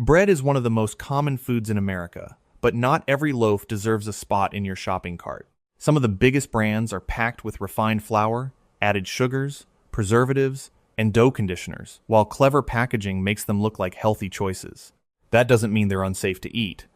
Bread is one of the most common foods in America, but not every loaf deserves a spot in your shopping cart. Some of the biggest brands are packed with refined flour, added sugars, preservatives, and dough conditioners, while clever packaging makes them look like healthy choices. That doesn't mean they're unsafe to eat,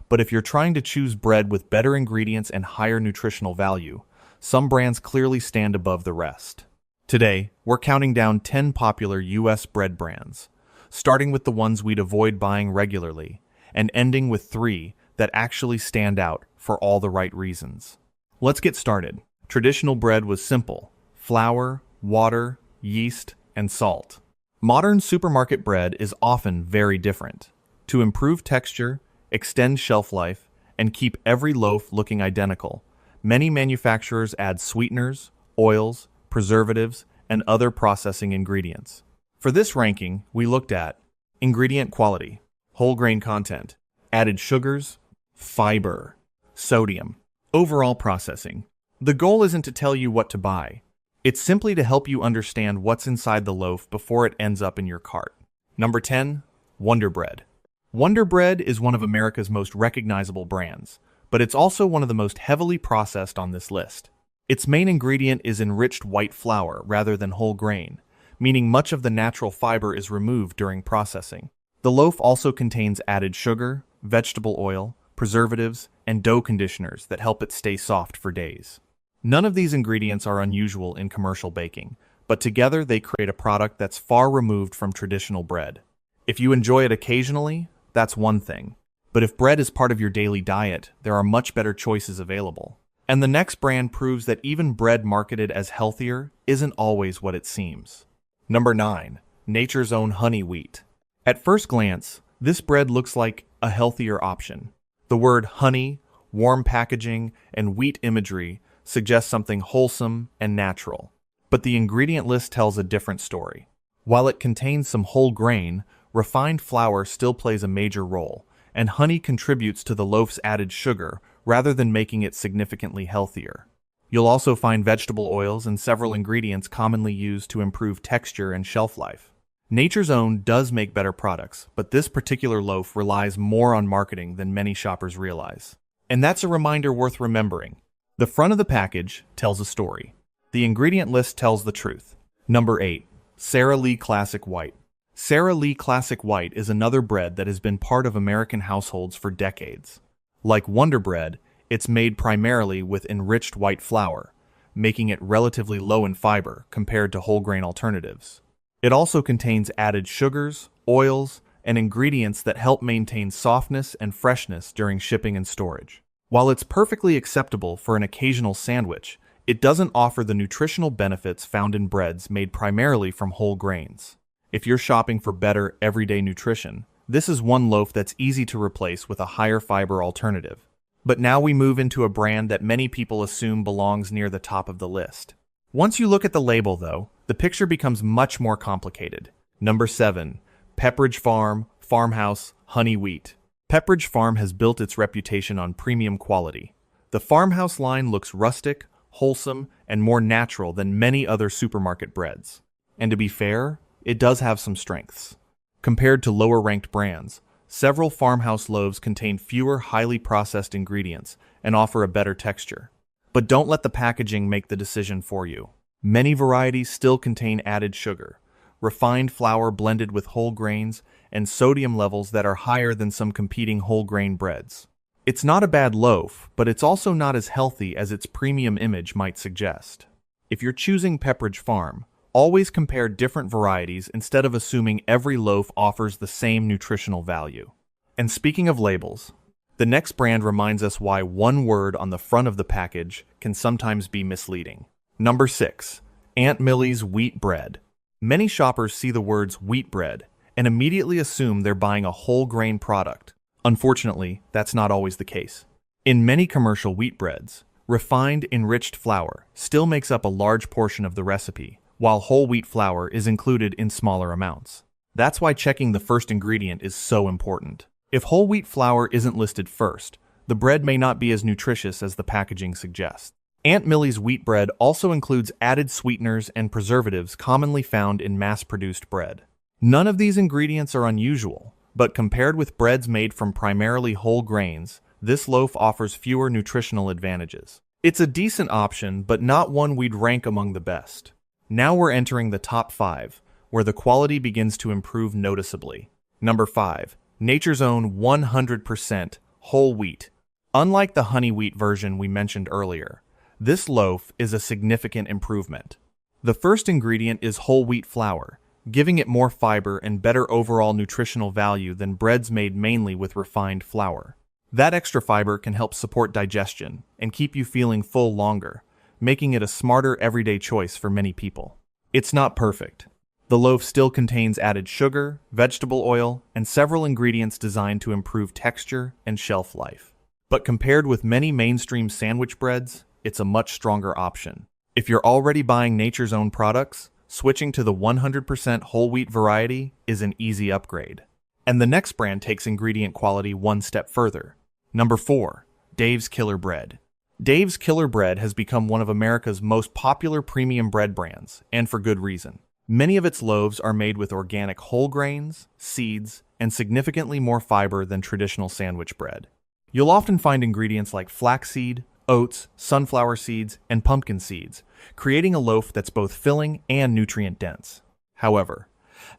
but if you're trying to choose bread with better ingredients and higher nutritional value, some brands clearly stand above the rest. Today, we're counting down 10 popular U.S. bread brands, starting with the ones we'd avoid buying regularly, and ending with 3 that actually stand out for all the right reasons. Let's get started. Traditional bread was simple: flour, water, yeast, and salt. Modern supermarket bread is often very different. To improve texture, extend shelf life, and keep every loaf looking identical, many manufacturers add sweeteners, oils, preservatives, and other processing ingredients. For this ranking, we looked at ingredient quality, whole grain content, added sugars, fiber, sodium, overall processing. The goal isn't to tell you what to buy. It's simply to help you understand what's inside the loaf before it ends up in your cart. Number 10, Wonder Bread. Wonder Bread is one of America's most recognizable brands, but it's also one of the most heavily processed on this list. Its main ingredient is enriched white flour rather than whole grain, meaning much of the natural fiber is removed during processing. The loaf also contains added sugar, vegetable oil, preservatives, and dough conditioners that help it stay soft for days. None of these ingredients are unusual in commercial baking, but together they create a product that's far removed from traditional bread. If you enjoy it occasionally, that's one thing. But if bread is part of your daily diet, there are much better choices available. And the next brand proves that even bread marketed as healthier isn't always what it seems. Number 9, Nature's Own Honey Wheat. At first glance, this bread looks like a healthier option. The word honey, warm packaging, and wheat imagery suggest something wholesome and natural. But the ingredient list tells a different story. While it contains some whole grain, refined flour still plays a major role, and honey contributes to the loaf's added sugar rather than making it significantly healthier. You'll also find vegetable oils and several ingredients commonly used to improve texture and shelf life. Nature's Own does make better products, but this particular loaf relies more on marketing than many shoppers realize. And that's a reminder worth remembering. The front of the package tells a story. The ingredient list tells the truth. Number 8, Sara Lee Classic White. Sara Lee Classic White is another bread that has been part of American households for decades. Like Wonder Bread, it's made primarily with enriched white flour, making it relatively low in fiber compared to whole grain alternatives. It also contains added sugars, oils, and ingredients that help maintain softness and freshness during shipping and storage. While it's perfectly acceptable for an occasional sandwich, it doesn't offer the nutritional benefits found in breads made primarily from whole grains. If you're shopping for better everyday nutrition, this is one loaf that's easy to replace with a higher fiber alternative. But now we move into a brand that many people assume belongs near the top of the list. Once you look at the label, though, the picture becomes much more complicated. Number 7, Pepperidge Farm Farmhouse Honey Wheat. Pepperidge Farm has built its reputation on premium quality. The Farmhouse line looks rustic, wholesome, and more natural than many other supermarket breads. And to be fair, it does have some strengths. Compared to lower-ranked brands, several farmhouse loaves contain fewer highly processed ingredients and offer a better texture. But don't let the packaging make the decision for you. Many varieties still contain added sugar, refined flour blended with whole grains, and sodium levels that are higher than some competing whole grain breads. It's not a bad loaf, but it's also not as healthy as its premium image might suggest. If you're choosing Pepperidge Farm, always compare different varieties instead of assuming every loaf offers the same nutritional value. And speaking of labels, the next brand reminds us why one word on the front of the package can sometimes be misleading. Number 6, Aunt Millie's Wheat Bread. Many shoppers see the words wheat bread and immediately assume they're buying a whole grain product. Unfortunately, that's not always the case. In many commercial wheat breads, refined enriched flour still makes up a large portion of the recipe, while whole wheat flour is included in smaller amounts. That's why checking the first ingredient is so important. If whole wheat flour isn't listed first, the bread may not be as nutritious as the packaging suggests. Aunt Millie's wheat bread also includes added sweeteners and preservatives commonly found in mass-produced bread. None of these ingredients are unusual, But compared with breads made from primarily whole grains, this loaf offers fewer nutritional advantages. It's a decent option, but not one we'd rank among the best. Now we're entering the top 5, where the quality begins to improve noticeably. Number 5. Nature's Own 100% whole wheat. Unlike the honey wheat version we mentioned earlier, this loaf is a significant improvement. The first ingredient is whole wheat flour, giving it more fiber and better overall nutritional value than breads made mainly with refined flour. That extra fiber can help support digestion and keep you feeling full longer, making it a smarter everyday choice for many people. It's not perfect. The loaf still contains added sugar, vegetable oil, and several ingredients designed to improve texture and shelf life. But compared with many mainstream sandwich breads, it's a much stronger option. If you're already buying Nature's Own products, switching to the 100% whole wheat variety is an easy upgrade. And the next brand takes ingredient quality one step further. Number 4. Dave's Killer Bread. Dave's Killer Bread has become one of America's most popular premium bread brands, and for good reason. Many of its loaves are made with organic whole grains, seeds, and significantly more fiber than traditional sandwich bread. You'll often find ingredients like flaxseed, oats, sunflower seeds, and pumpkin seeds, creating a loaf that's both filling and nutrient-dense. However,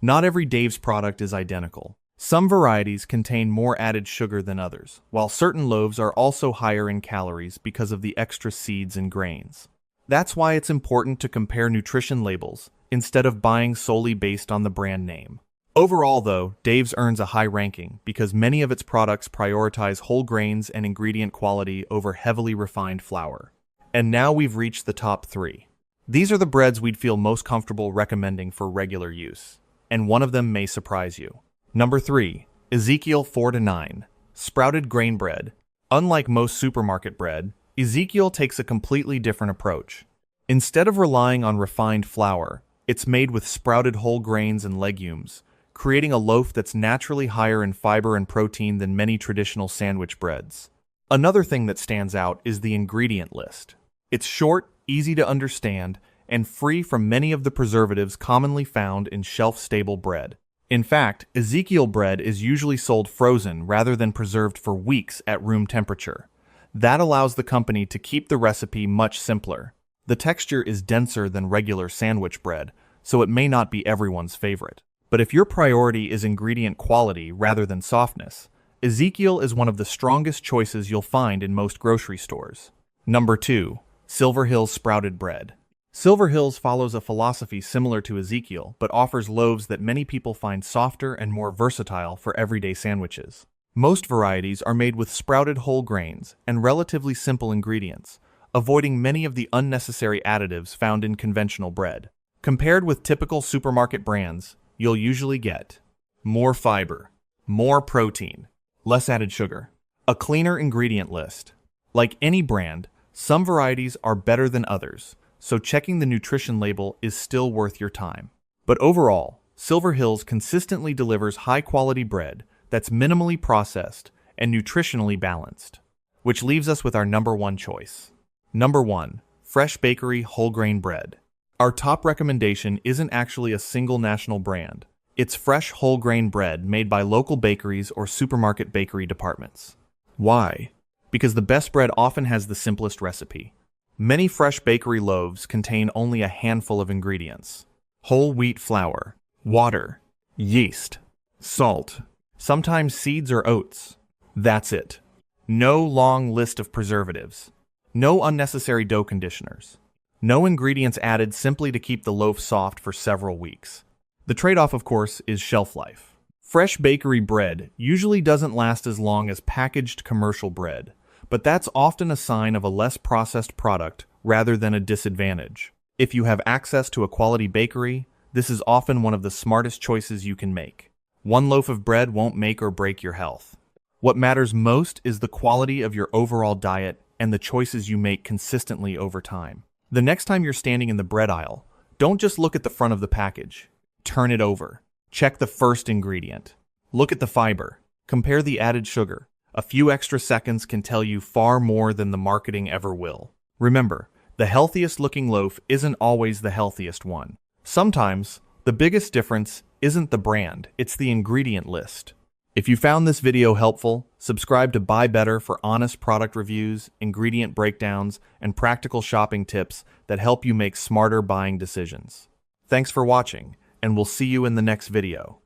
not every Dave's product is identical. Some varieties contain more added sugar than others, while certain loaves are also higher in calories because of the extra seeds and grains. That's why it's important to compare nutrition labels instead of buying solely based on the brand name. Overall, though, Dave's earns a high ranking because many of its products prioritize whole grains and ingredient quality over heavily refined flour. And now we've reached the top 3. These are the breads we'd feel most comfortable recommending for regular use, and one of them may surprise you. Number 3. Ezekiel 4-9. Sprouted grain bread. Unlike most supermarket bread, Ezekiel takes a completely different approach. Instead of relying on refined flour, it's made with sprouted whole grains and legumes, creating a loaf that's naturally higher in fiber and protein than many traditional sandwich breads. Another thing that stands out is the ingredient list. It's short, easy to understand, and free from many of the preservatives commonly found in shelf-stable bread. In fact, Ezekiel bread is usually sold frozen rather than preserved for weeks at room temperature. That allows the company to keep the recipe much simpler. The texture is denser than regular sandwich bread, so it may not be everyone's favorite. But if your priority is ingredient quality rather than softness, Ezekiel is one of the strongest choices you'll find in most grocery stores. Number 2. Silver Hills Sprouted Bread. Silver Hills follows a philosophy similar to Ezekiel, but offers loaves that many people find softer and more versatile for everyday sandwiches. Most varieties are made with sprouted whole grains and relatively simple ingredients, avoiding many of the unnecessary additives found in conventional bread. Compared with typical supermarket brands, you'll usually get more fiber, more protein, less added sugar, a cleaner ingredient list. Like any brand, some varieties are better than others, so checking the nutrition label is still worth your time. But overall, Silver Hills consistently delivers high-quality bread that's minimally processed and nutritionally balanced, which leaves us with our number 1 choice. Number 1. Fresh Bakery Whole Grain Bread. Our top recommendation isn't actually a single national brand. It's fresh whole grain bread made by local bakeries or supermarket bakery departments. Why? Because the best bread often has the simplest recipe. Many fresh bakery loaves contain only a handful of ingredients: whole wheat flour, water, yeast, salt, sometimes seeds or oats. That's it. No long list of preservatives. No unnecessary dough conditioners. No ingredients added simply to keep the loaf soft for several weeks. The trade-off, of course, is shelf life. Fresh bakery bread usually doesn't last as long as packaged commercial bread, but that's often a sign of a less processed product rather than a disadvantage. If you have access to a quality bakery, this is often one of the smartest choices you can make. One loaf of bread won't make or break your health. What matters most is the quality of your overall diet and the choices you make consistently over time. The next time you're standing in the bread aisle, don't just look at the front of the package. Turn it over. Check the first ingredient. Look at the fiber. Compare the added sugar. A few extra seconds can tell you far more than the marketing ever will. Remember, the healthiest looking loaf isn't always the healthiest one. Sometimes, the biggest difference isn't the brand, it's the ingredient list. If you found this video helpful, subscribe to Buy Better for honest product reviews, ingredient breakdowns, and practical shopping tips that help you make smarter buying decisions. Thanks for watching, and we'll see you in the next video.